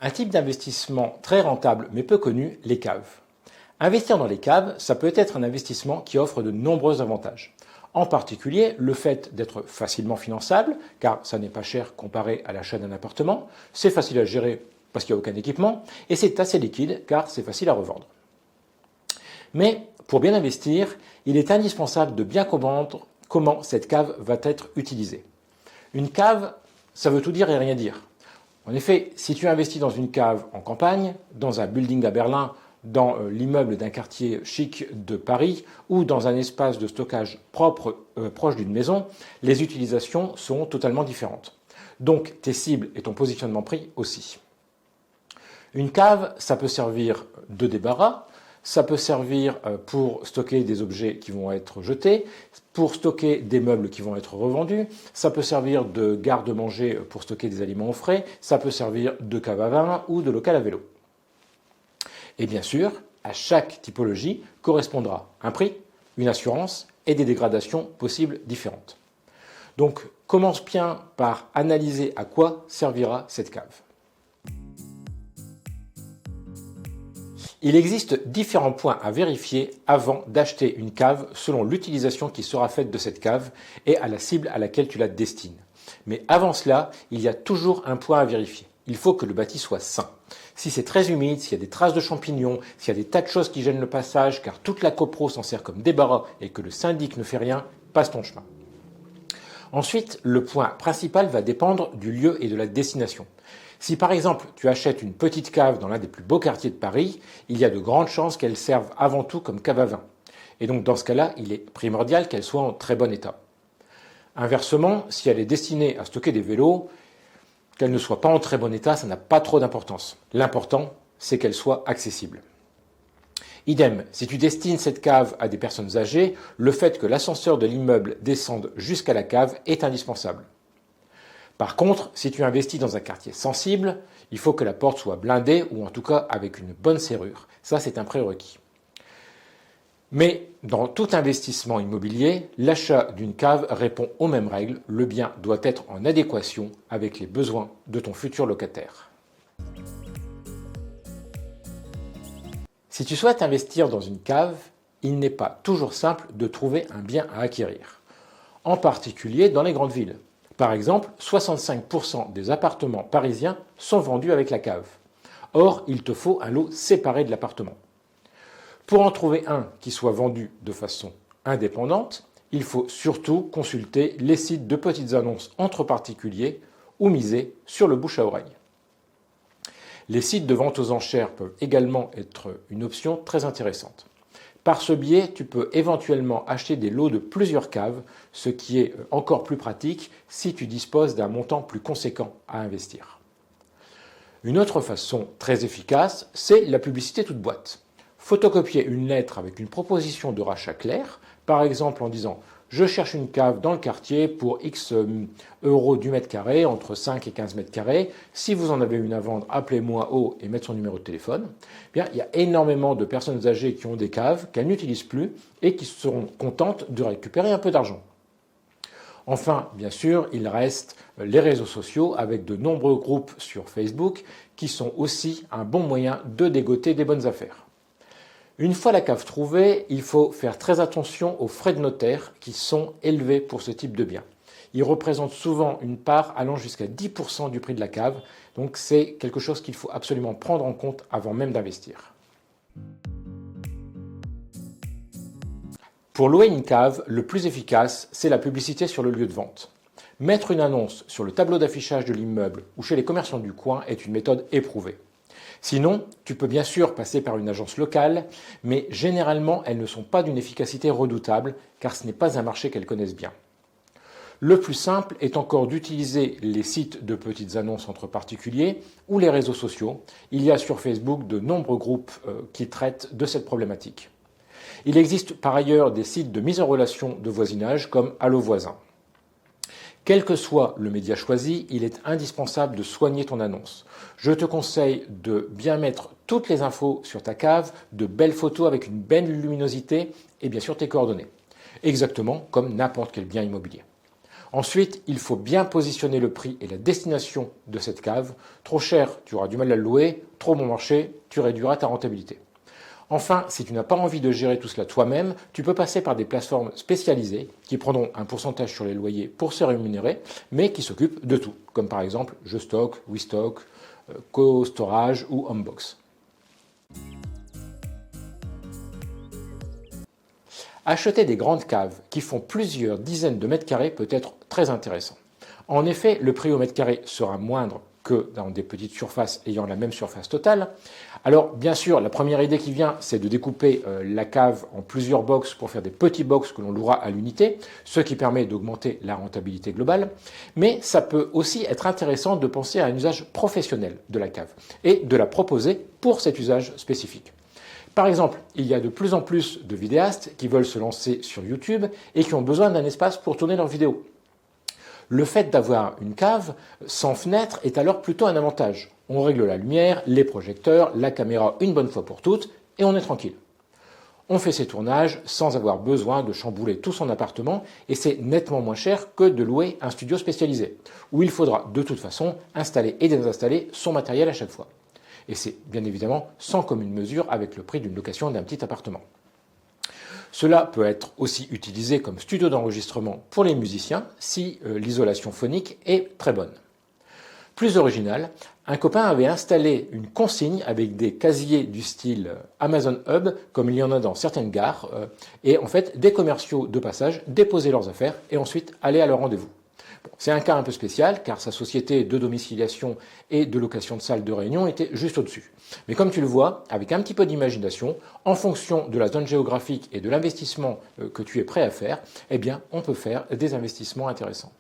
Un type d'investissement très rentable mais peu connu, les caves. Investir dans les caves, ça peut être un investissement qui offre de nombreux avantages. En particulier, le fait d'être facilement finançable, car ça n'est pas cher comparé à l'achat d'un appartement, c'est facile à gérer parce qu'il n'y a aucun équipement, et c'est assez liquide car c'est facile à revendre. Mais pour bien investir, il est indispensable de bien comprendre comment cette cave va être utilisée. Une cave, ça veut tout dire et rien dire. En effet, si tu investis dans une cave en campagne, dans un building à Berlin, dans l'immeuble d'un quartier chic de Paris ou dans un espace de stockage propre proche d'une maison, les utilisations seront totalement différentes. Donc tes cibles et ton positionnement prix aussi. Une cave, ça peut servir de débarras, ça peut servir pour stocker des objets qui vont être jetés, pour stocker des meubles qui vont être revendus, ça peut servir de garde-manger pour stocker des aliments au frais, ça peut servir de cave à vin ou de local à vélo. Et bien sûr, à chaque typologie correspondra un prix, une assurance et des dégradations possibles différentes. Donc commence bien par analyser à quoi servira cette cave. Il existe différents points à vérifier avant d'acheter une cave selon l'utilisation qui sera faite de cette cave et à la cible à laquelle tu la destines. Mais avant cela, il y a toujours un point à vérifier. Il faut que le bâti soit sain. Si c'est très humide, s'il y a des traces de champignons, s'il y a des tas de choses qui gênent le passage, car toute la copro s'en sert comme débarras et que le syndic ne fait rien, passe ton chemin. Ensuite, le point principal va dépendre du lieu et de la destination. Si par exemple tu achètes une petite cave dans l'un des plus beaux quartiers de Paris, il y a de grandes chances qu'elle serve avant tout comme cave à vin. Et donc dans ce cas-là, il est primordial qu'elle soit en très bon état. Inversement, si elle est destinée à stocker des vélos, qu'elle ne soit pas en très bon état, ça n'a pas trop d'importance. L'important, c'est qu'elle soit accessible. Idem, si tu destines cette cave à des personnes âgées, le fait que l'ascenseur de l'immeuble descende jusqu'à la cave est indispensable. Par contre, si tu investis dans un quartier sensible, il faut que la porte soit blindée ou en tout cas avec une bonne serrure. Ça, c'est un prérequis. Mais dans tout investissement immobilier, l'achat d'une cave répond aux mêmes règles. Le bien doit être en adéquation avec les besoins de ton futur locataire. Si tu souhaites investir dans une cave, il n'est pas toujours simple de trouver un bien à acquérir. En particulier dans les grandes villes. Par exemple, 65% des appartements parisiens sont vendus avec la cave. Or, il te faut un lot séparé de l'appartement. Pour en trouver un qui soit vendu de façon indépendante, il faut surtout consulter les sites de petites annonces entre particuliers ou miser sur le bouche à oreille. Les sites de vente aux enchères peuvent également être une option très intéressante. Par ce biais, tu peux éventuellement acheter des lots de plusieurs caves, ce qui est encore plus pratique si tu disposes d'un montant plus conséquent à investir. Une autre façon très efficace, c'est la publicité toute boîte. Photocopier une lettre avec une proposition de rachat claire, par exemple en disant « Je cherche une cave dans le quartier pour X euros du mètre carré, entre 5 et 15 mètres carrés. Si vous en avez une à vendre, appelez-moi au et mettre son numéro de téléphone. » Bien, il y a énormément de personnes âgées qui ont des caves qu'elles n'utilisent plus et qui seront contentes de récupérer un peu d'argent. Enfin, bien sûr, il reste les réseaux sociaux avec de nombreux groupes sur Facebook qui sont aussi un bon moyen de dégoter des bonnes affaires. Une fois la cave trouvée, il faut faire très attention aux frais de notaire qui sont élevés pour ce type de bien. Ils représentent souvent une part allant jusqu'à 10% du prix de la cave, donc c'est quelque chose qu'il faut absolument prendre en compte avant même d'investir. Pour louer une cave, le plus efficace, c'est la publicité sur le lieu de vente. Mettre une annonce sur le tableau d'affichage de l'immeuble ou chez les commerçants du coin est une méthode éprouvée. Sinon, tu peux bien sûr passer par une agence locale, mais généralement, elles ne sont pas d'une efficacité redoutable, car ce n'est pas un marché qu'elles connaissent bien. Le plus simple est encore d'utiliser les sites de petites annonces entre particuliers ou les réseaux sociaux. Il y a sur Facebook de nombreux groupes qui traitent de cette problématique. Il existe par ailleurs des sites de mise en relation de voisinage comme Allo Voisin. Quel que soit le média choisi, il est indispensable de soigner ton annonce. Je te conseille de bien mettre toutes les infos sur ta cave, de belles photos avec une belle luminosité et bien sûr tes coordonnées. Exactement comme n'importe quel bien immobilier. Ensuite, il faut bien positionner le prix et la destination de cette cave. Trop cher, tu auras du mal à le louer. Trop bon marché, tu réduiras ta rentabilité. Enfin, si tu n'as pas envie de gérer tout cela toi-même, tu peux passer par des plateformes spécialisées qui prendront un pourcentage sur les loyers pour se rémunérer, mais qui s'occupent de tout, comme par exemple JeStock, WeStock, CoStorage ou Homebox. Acheter des grandes caves qui font plusieurs dizaines de mètres carrés peut être très intéressant. En effet, le prix au mètre carré sera moindre que dans des petites surfaces ayant la même surface totale. Alors, bien sûr, la première idée qui vient, c'est de découper la cave en plusieurs box pour faire des petits box que l'on louera à l'unité, ce qui permet d'augmenter la rentabilité globale. Mais ça peut aussi être intéressant de penser à un usage professionnel de la cave et de la proposer pour cet usage spécifique. Par exemple, il y a de plus en plus de vidéastes qui veulent se lancer sur YouTube et qui ont besoin d'un espace pour tourner leurs vidéos. Le fait d'avoir une cave sans fenêtre est alors plutôt un avantage. On règle la lumière, les projecteurs, la caméra une bonne fois pour toutes et on est tranquille. On fait ses tournages sans avoir besoin de chambouler tout son appartement et c'est nettement moins cher que de louer un studio spécialisé, où il faudra de toute façon installer et désinstaller son matériel à chaque fois. Et c'est bien évidemment sans commune mesure avec le prix d'une location d'un petit appartement. Cela peut être aussi utilisé comme studio d'enregistrement pour les musiciens si l'isolation phonique est très bonne. Plus original, un copain avait installé une consigne avec des casiers du style Amazon Hub, comme il y en a dans certaines gares, et en fait des commerciaux de passage déposaient leurs affaires et ensuite allaient à leur rendez-vous. Bon, c'est un cas un peu spécial car sa société de domiciliation et de location de salles de réunion était juste au-dessus. Mais comme tu le vois, avec un petit peu d'imagination, en fonction de la zone géographique et de l'investissement que tu es prêt à faire, eh bien, on peut faire des investissements intéressants.